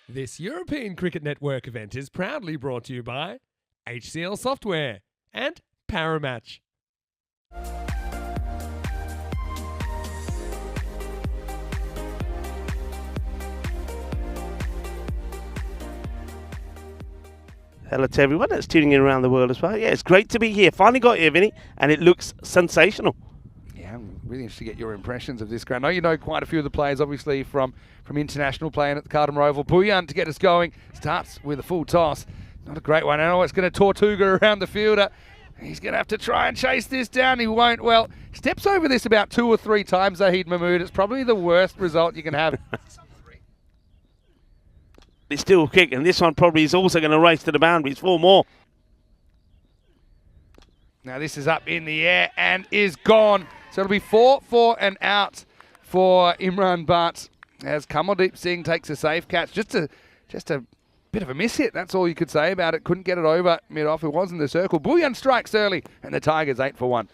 This European Cricket Network event is proudly brought to you by HCL Software and Paramatch. Hello to everyone that's tuning in around the world as well. Yeah, it's great to be here. Finally got here, Vinny, and it looks sensational. Yeah, I'm really interested to get your impressions of this ground. I know you know quite a few of the players, obviously, from international playing at the Carlton Oval. Bhuyan to get us going. Starts with a full toss. Not a great one. I know it's going to Tortuga around the fielder. He's going to have to try and chase this down. He won't. Well, steps over this about 2 or 3 times, Zahid Mahmood. It's probably the worst result you can have. It's still kick, and this one probably is also going to race to the boundaries. 4 more. Now this is up in the air and is gone. So it'll be 4 and out for Imran Butt as Kamaldeep Singh takes a safe catch. Just a bit of a miss hit. That's all you could say about it. Couldn't get it over mid-off. It was in the circle. Bhuyan strikes early, and the Tigers 8 for 1.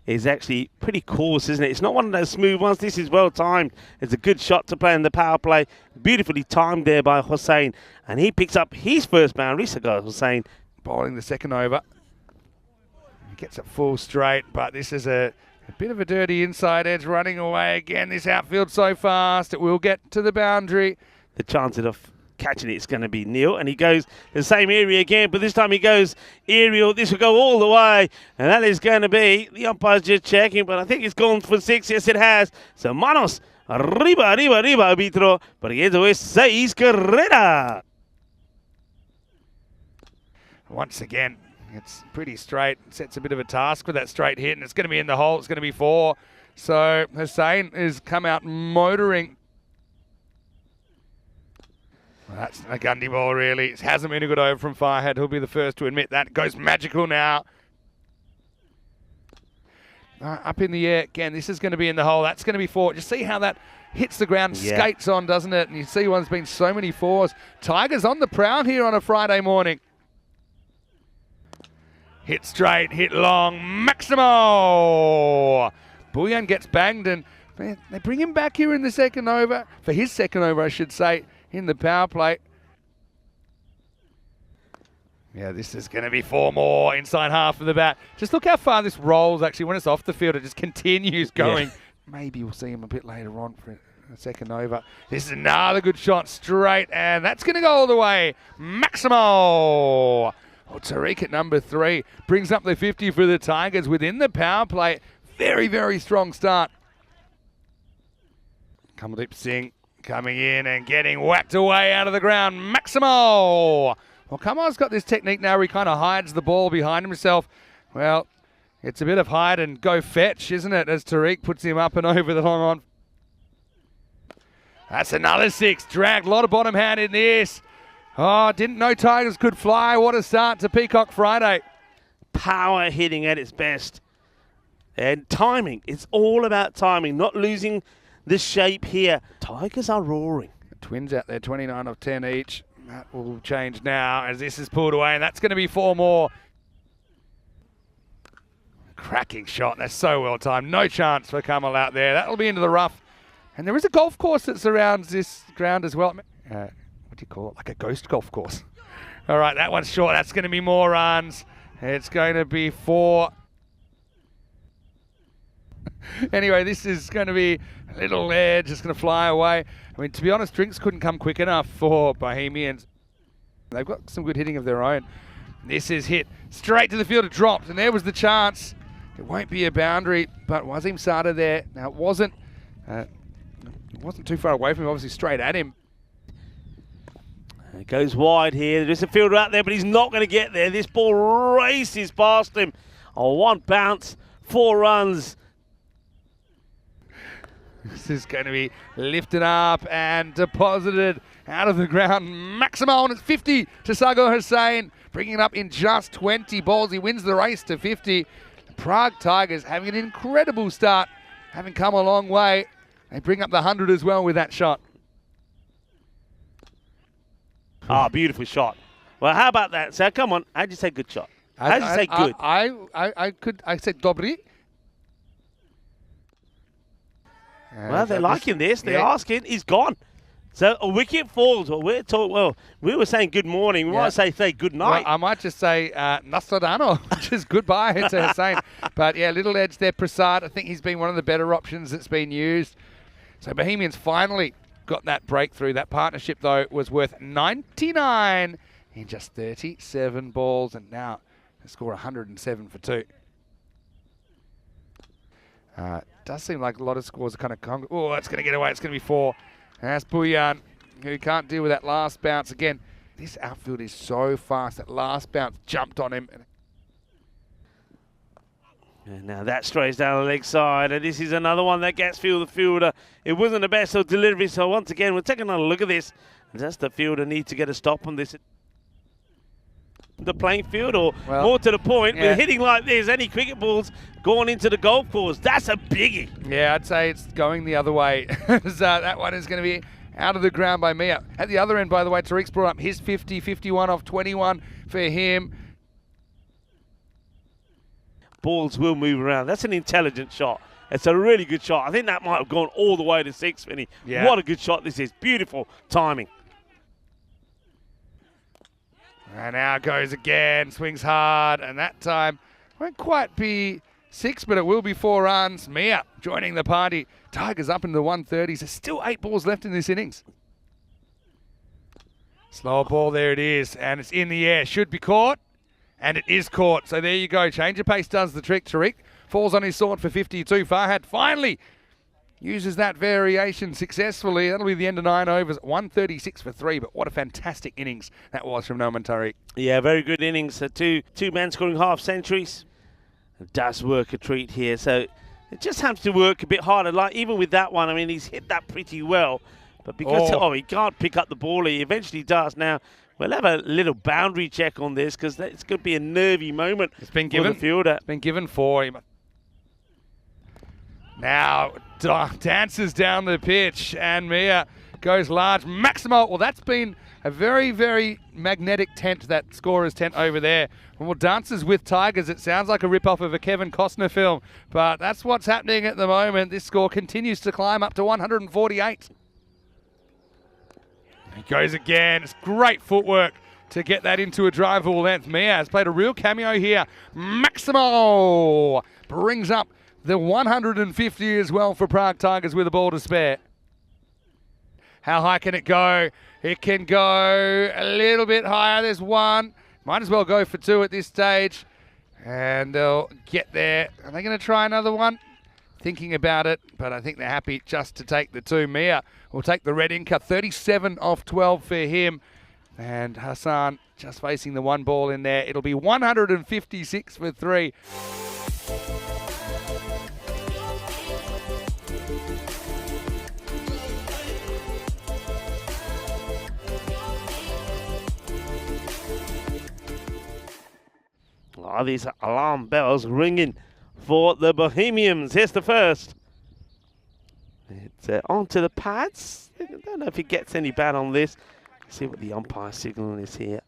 Is actually pretty coarse, isn't it? It's not one of those smooth ones. This is well timed. It's a good shot to play in the power play. Beautifully timed there by Hussain. And he picks up his first boundary. So goes Hussain. Bowling the second over. He gets it full straight, but this is a bit of a dirty inside edge running away again. This outfield so fast. It will get to the boundary. The chances of catching it's going to be nil, and he goes the same area again, but this time he goes aerial. This will go all the way, and that is going to be, the umpire's just checking, but I think it's gone for 6. Yes, it has. So manos arriba, arbitro, porque eso es 6 carreras. Once again, it's pretty straight. Sets a bit of a task with that straight hit, and it's going to be in the hole. It's going to be 4. So Hussain has come out motoring. Well, that's a Gundy ball, really. It hasn't been a good over from Farhad. He'll be the first to admit that. It goes magical now. Up in the air again. This is going to be in the hole. That's going to be 4. Just see how that hits the ground, skates on, doesn't it? And you see one's been so many 4s. Tigers on the prowl here on a Friday morning. Hit straight, hit long, Maximo! Bhuyan gets banged, and man, they bring him back here in the second over. For his second over, I should say, in the power play. Yeah, this is going to be 4 more inside half of the bat. Just look how far this rolls, actually. When it's off the field, it just continues going. Yeah. Maybe we'll see him a bit later on for a second over. This is another good shot straight, and that's going to go all the way. Maximo! Oh, Tariq at number 3 brings up the 50 for the Tigers within the power play. Very, very strong start. Kamaldeep Singh coming in and getting whacked away out of the ground. Maximo! Well, Kamal's got this technique now where he kind of hides the ball behind himself. Well, it's a bit of hide and go fetch, isn't it, as Tariq puts him up and over the long on. That's another 6. Dragged a lot of bottom hand in this. Oh, didn't know Tigers could fly. What a start to Peacock Friday. Power hitting at its best. And timing. It's all about timing, not losing the shape here. Tigers are roaring. The Twins out there, 29 of 10 each. That will change now as this is pulled away, and that's going to be 4 more. Cracking shot. That's so well timed. No chance for Kamal out there. That'll be into the rough. And there is a golf course that surrounds this ground as well. What do you call it? Like a ghost golf course. All right, that one's short. That's going to be more runs. It's going to be 4. Anyway, this is going to be a little edge. It's going to fly away. I mean, to be honest, drinks couldn't come quick enough for Bohemians. They've got some good hitting of their own. This is hit straight to the field. It dropped, and there was the chance. It won't be a boundary, but Wasim Sada there. Now, it wasn't too far away from him, obviously straight at him. It goes wide here. There's a fielder out there, but he's not going to get there. This ball races past him. Oh, 1 bounce, 4 runs. This is going to be lifted up and deposited out of the ground. Maximo, and it's 50 to Sagar Hussain, bringing it up in just 20 balls. He wins the race to 50. The Prague Tigers having an incredible start, having come a long way. They bring up the 100 as well with that shot. Ah, beautiful shot. Well, how about that? So come on, how'd you say good shot? How'd you say good? I said dobry. Well, they're liking this. They're asking. He's gone. So a wicket falls. Well, we were saying good morning. We might say good night. Well, I might just say Nasradano, which is goodbye to Hussain. But yeah, little edge there, Prasad. I think he's been one of the better options that's been used. So Bohemians finally got that breakthrough. That partnership, though, was worth 99 in just 37 balls. And now they score 107 for 2. Does seem like a lot of scores are kind of... Oh, it's going to get away. It's going to be 4. And that's Buyan, who can't deal with that last bounce. Again, this outfield is so fast. That last bounce jumped on him. And now that strays down the leg side, and this is another one that gets the fielder. It wasn't the best of delivery, so once again, we'll take another look at this. Does the fielder need to get a stop on this? The playing field, or more to the point, with hitting like this, any cricket balls going into the golf course, that's a biggie. Yeah, I'd say it's going the other way. That one is going to be out of the ground by Mia. At the other end, by the way, Tariq's brought up his 50, 51 off 21 for him. Balls will move around. That's an intelligent shot. It's a really good shot. I think that might have gone all the way to 6, Vinny. Yeah. What a good shot this is. Beautiful timing. And now goes again, swings hard, and that time won't quite be 6, but it will be 4 runs. Mia joining the party. Tigers up into the 130s. There's still 8 balls left in this innings. Slower ball, there it is, and it's in the air. Should be caught, and it is caught. So there you go. Change of pace does the trick. Tariq falls on his sword for 52. Farhad finally uses that variation successfully. That'll be the end of 9 overs. 136 for 3, but what a fantastic innings that was from Noman Tariq. Yeah, very good innings. Two men scoring half centuries. It does work a treat here. So it just has to work a bit harder. Like even with that one, I mean, he's hit that pretty well. But because he can't pick up the ball, he eventually does. Now, we'll have a little boundary check on this because it's going to be a nervy moment for the fielder. It's been given for him. Now dances down the pitch, and Mia goes large. Maximo, well, that's been a very, very magnetic tent, that scorer's tent over there. Well, dances with Tigers. It sounds like a rip-off of a Kevin Costner film, but that's what's happening at the moment. This score continues to climb up to 148. He goes again. It's great footwork to get that into a drivable length. Mia has played a real cameo here. Maximo brings up the 150 as well for Prague Tigers with a ball to spare. How high can it go? It can go a little bit higher. There's 1. Might as well go for 2 at this stage. And they'll get there. Are they going to try another one? Thinking about it, but I think they're happy just to take the 2. Mia will take the red inker. 37 off 12 for him. And Hassan just facing the 1 ball in there. It'll be 156 for 3. Oh, these alarm bells ringing for the Bohemians. Here's the first. It's onto the pads. I don't know if he gets any bat on this. See what the umpire signal is here.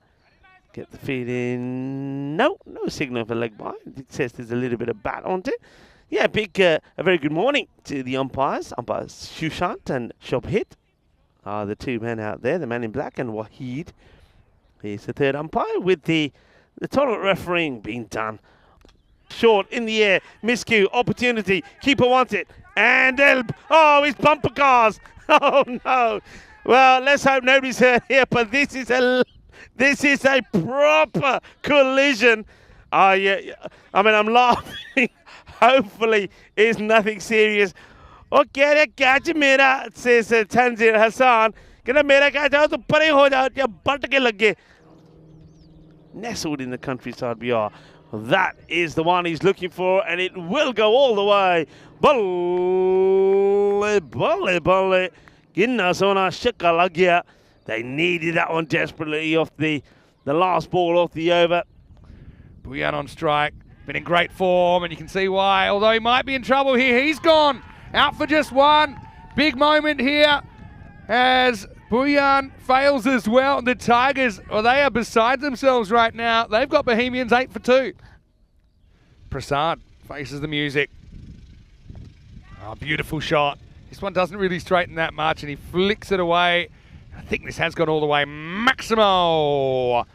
Get the feed in. No signal for leg by. It says there's a little bit of bat on it. Yeah, a very good morning to the umpires. Umpires Shushant and Shobhit are the 2 men out there, the man in black and Wahid. He's the 3rd umpire with the tournament refereeing being done. Short in the air, miscue, opportunity, keeper wants it, and it's bumper cars. Oh no. Well, let's hope nobody's hurt here, but this is a proper collision. Yeah. I mean, I'm laughing. Hopefully, it's nothing serious. Okay, catch mera, says Tanzir Hassan. Kena mera catch out to pare ho jao, ya butt ke lage. Nestled in the countryside we are. That is the one he's looking for, and it will go all the way. Balle. Ginna sona shika lagya. They needed that one desperately off the last ball off the over. Buyan on strike. Been in great form, and you can see why. Although he might be in trouble here. He's gone. Out for just 1. Big moment here as Buyan fails as well. The Tigers, they are beside themselves right now. They've got Bohemians 8 for 2. Prasad faces the music. Oh, beautiful shot. This one doesn't really straighten that much, and he flicks it away. I think this has gone all the way. Maximo!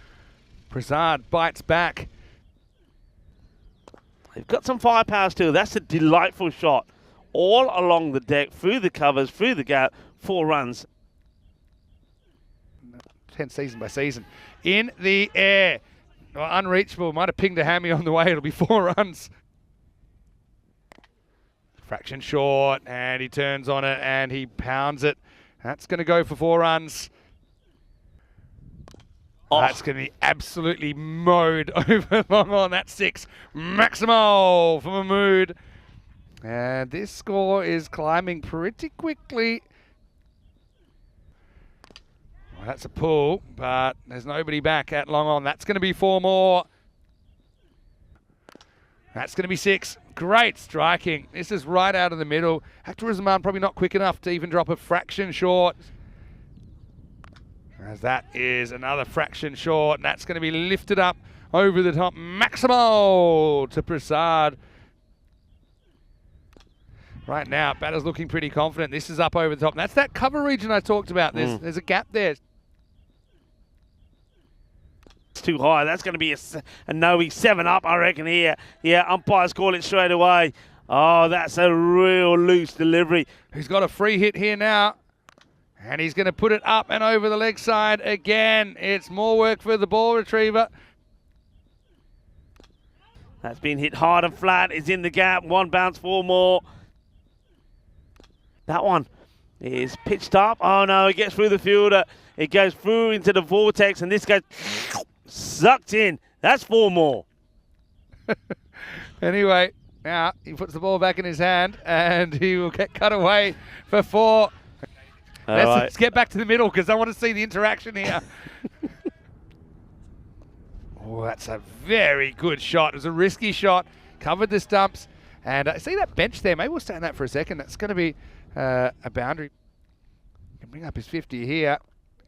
Prasad bites back. They've got some firepower still. That's a delightful shot. All along the deck, through the covers, through the gap, 4 runs. 10 season by season. In the air. Oh, unreachable. Might have pinged a hammy on the way. It'll be 4 runs. Fraction short, and he turns on it, and he pounds it. That's going to go for 4 runs. Oh. That's going to be absolutely mowed over long on. That's 6. Maximo for Mahmood. And this score is climbing pretty quickly. Well, that's a pull, but there's nobody back at long on. That's going to be 4 more. That's going to be 6. Great striking. This is right out of the middle. Akhtar Zaman probably not quick enough to even drop a fraction short. As that is another fraction short, and that's going to be lifted up over the top. Maximo to Prasad. Right now, batter's looking pretty confident. This is up over the top. And that's that cover region I talked about. There's a gap there. It's too high. That's going to be a no. 7 up, I reckon, here. Yeah, umpires call it straight away. Oh, that's a real loose delivery. He's got a free hit here now. And he's going to put it up and over the leg side again. It's more work for the ball retriever. That's been hit hard and flat. It's in the gap. 1 bounce, 4 more. That one is pitched up. Oh, no, it gets through the fielder. It goes through into the vortex, and this goes sucked in. That's 4 more. Anyway, now he puts the ball back in his hand, and he will get cut away for 4. Let's get back to the middle because I want to see the interaction here. Oh, that's a very good shot. It was a risky shot. Covered the stumps. And see that bench there? Maybe we'll stay on that for a second. That's going to be a boundary. He can bring up his 50 here.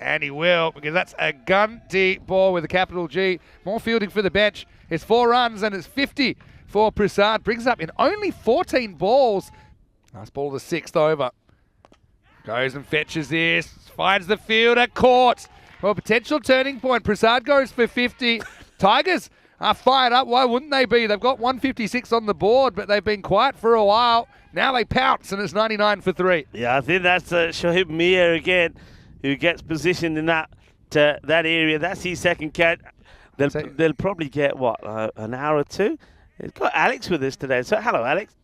And he will, because that's a gun-D ball with a capital G. More fielding for the bench. It's 4 runs and it's 50 for Prasad. Brings up in only 14 balls. Nice ball to 6th over. Goes and fetches this. Finds the fielder. Caught. Well, potential turning point. Prasad goes for 50. Tigers are fired up. Why wouldn't they be? They've got 156 on the board, but they've been quiet for a while. Now they pounce, and it's 99 for 3. Yeah, I think that's Shoaib Mir again, who gets positioned in that area. That's his second catch. They'll probably get, what, an hour or 2? It's got Alex with us today. So, hello, Alex.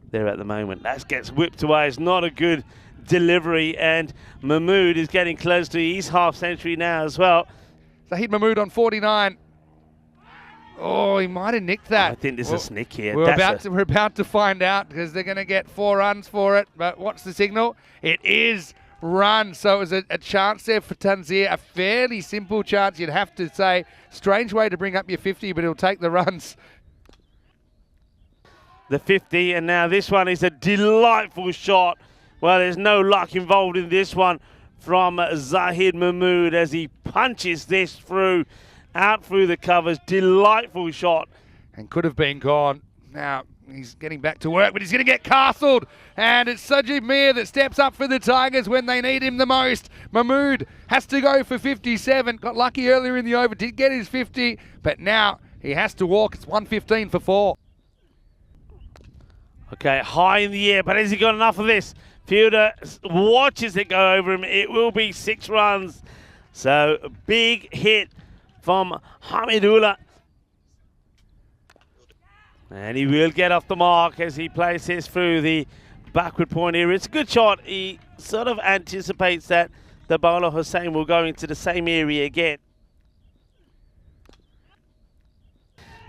There at the moment. That gets whipped away. It's not a good delivery, and Mahmood is getting close to his half century now as well. Zahid Mahmood on 49. Oh, he might have nicked that. I think there's a snick here. We're about to find out because they're going to get 4 runs for it. But what's the signal? It is run. So it was a chance there for Tanzir. A fairly simple chance, you'd have to say. Strange way to bring up your 50, but he'll take the runs. The 50, and now this one is a delightful shot. Well, there's no luck involved in this one from Zahid Mahmood as he punches this through, out through the covers. Delightful shot. And could have been gone. Now he's getting back to work, but he's going to get castled. And it's Sajid Mir that steps up for the Tigers when they need him the most. Mahmood has to go for 57. Got lucky earlier in the over, did get his 50, but now he has to walk. It's 115 for 4. Okay, high in the air, but has he got enough of this? Fielder watches it go over him. It will be 6 runs. So, big hit from Hamidullah. And he will get off the mark as he places through the backward point area. It's a good shot. He sort of anticipates that the bowler Hussain will go into the same area again.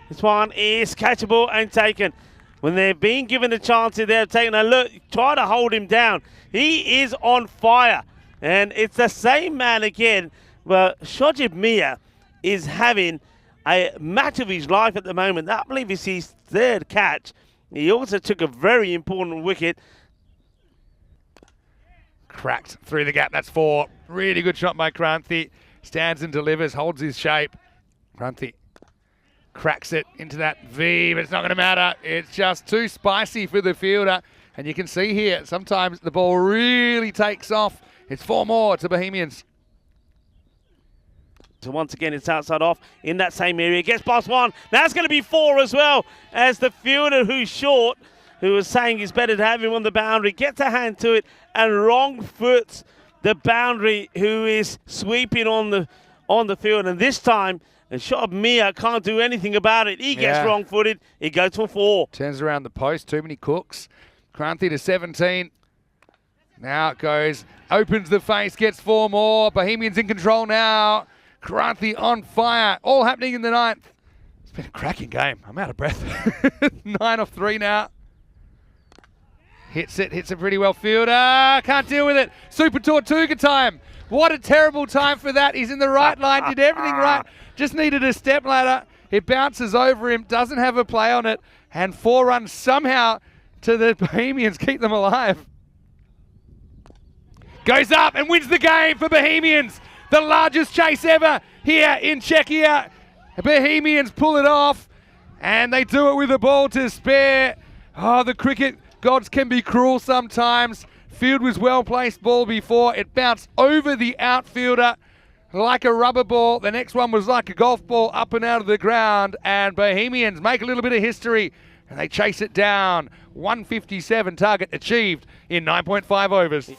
This one is catchable and taken. When they've been given a chance, they've taken a look, try to hold him down. He is on fire. And it's the same man again. Well, Shojib Mia is having a match of his life at the moment. I believe it's his 3rd catch. He also took a very important wicket. Cracked through the gap. That's 4. Really good shot by Kranthi. Stands and delivers, holds his shape. Kranthi cracks it into that V, but it's not going to matter. It's just too spicy for the fielder. And you can see here, sometimes the ball really takes off. It's 4 more to Bohemians. So once again, it's outside off in that same area. Gets past 1. Now it's going to be 4 as well, as the fielder who's short, who was saying it's better to have him on the boundary, gets a hand to it and wrong foots the boundary, who is sweeping on the field. And this time, Shot Mia can't do anything about it. He gets wrong-footed. He goes for 4. Turns around the post. Too many cooks. Kranthi to 17. Now it goes. Opens the face. Gets 4 more. Bohemians in control now. Kranthi on fire. All happening in the 9th. It's been a cracking game. I'm out of breath. 9 off 3 now. Hits it pretty well. Fielder can't deal with it. Super Tortuga time. What a terrible time for that. He's in the right line, did everything right. Just needed a step ladder. It bounces over him, doesn't have a play on it, and 4 runs somehow to the Bohemians, keep them alive. Goes up and wins the game for Bohemians. The largest chase ever here in Czechia. Bohemians pull it off, and they do it with a ball to spare. Oh, the cricket gods can be cruel sometimes. Field was well-placed ball before. It bounced over the outfielder like a rubber ball. The next one was like a golf ball up and out of the ground. And Bohemians make a little bit of history, and they chase it down. 157 target achieved in 9.5 overs.